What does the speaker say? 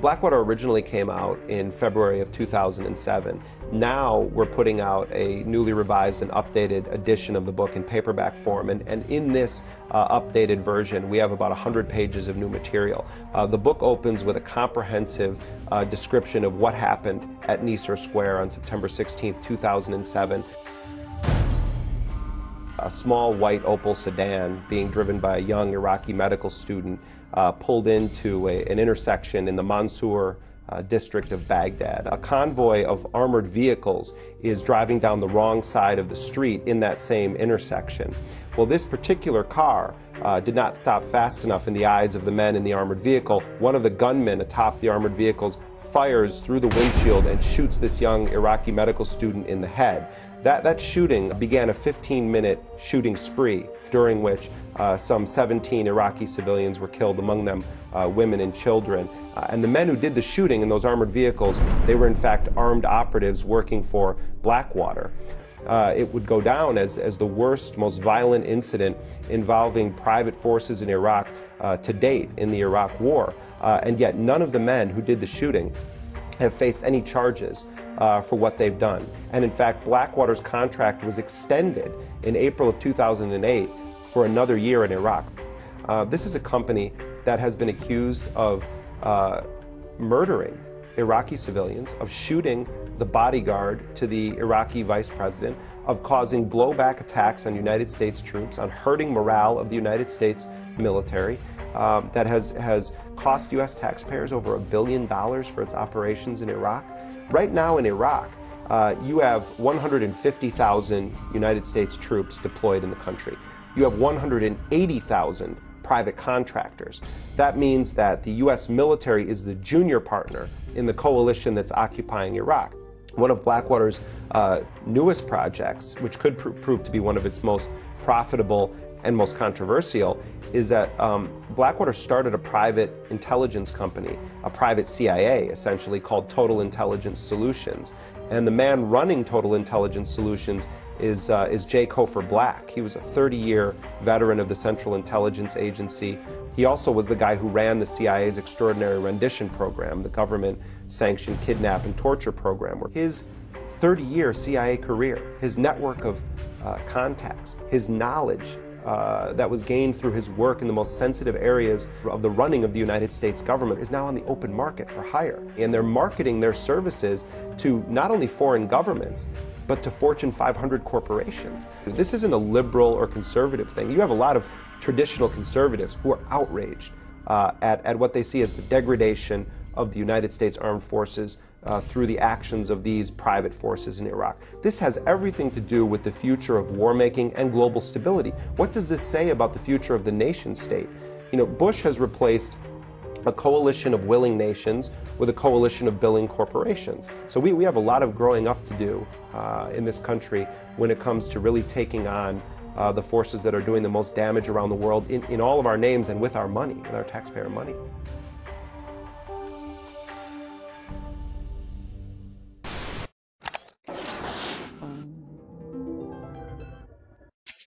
Blackwater originally came out in February of 2007. Now we're putting out a newly revised and updated edition of the book in paperback form, and in this updated version we have about 100 pages of new material. The book opens with a comprehensive description of what happened at Nicer Square on September 16, 2007. A small white Opel sedan being driven by a young Iraqi medical student pulled into an intersection in the Mansour district of Baghdad. A convoy of armored vehicles is driving down the wrong side of the street in that same intersection. Well, this particular car did not stop fast enough in the eyes of the men in the armored vehicle. One of the gunmen atop the armored vehicles fires through the windshield and shoots this young Iraqi medical student in the head. That shooting began a 15-minute shooting spree, during which some 17 Iraqi civilians were killed, among them women and children. And the men who did the shooting in those armored vehicles, they were in fact armed operatives working for Blackwater. It would go down as the worst, most violent incident involving private forces in Iraq to date in the Iraq War. And yet none of the men who did the shooting have faced any charges for what they've done. And in fact, Blackwater's contract was extended in April of 2008 for another year in Iraq. This is a company that has been accused of murdering Iraqi civilians, of shooting the bodyguard to the Iraqi vice president, of causing blowback attacks on United States troops, on hurting morale of the United States military, that has cost U.S. taxpayers over $1 billion for its operations in Iraq. Right now in Iraq, you have 150,000 United States troops deployed in the country. You have 180,000 private contractors. That means that the U.S. military is the junior partner in the coalition that's occupying Iraq. One of Blackwater's newest projects, which could prove to be one of its most profitable and most controversial, is that Blackwater started a private intelligence company, a private CIA essentially, called Total Intelligence Solutions. And the man running Total Intelligence Solutions is J. Cofer Black. He was a 30-year veteran of the Central Intelligence Agency. He also was the guy who ran the CIA's Extraordinary Rendition Program, the government-sanctioned kidnap and torture program. His 30-year CIA career, his network of contacts, his knowledge that was gained through his work in the most sensitive areas of the running of the United States government is now on the open market for hire. And they're marketing their services to not only foreign governments, but to Fortune 500 corporations. This isn't a liberal or conservative thing. You have a lot of traditional conservatives who are outraged at what they see as the degradation of the United States Armed Forces through the actions of these private forces in Iraq. This has everything to do with the future of war making and global stability. What does this say about the future of the nation state? You know, Bush has replaced a coalition of willing nations with a coalition of billing corporations. So we have a lot of growing up to do in this country when it comes to really taking on the forces that are doing the most damage around the world in all of our names and with our money, with our taxpayer money.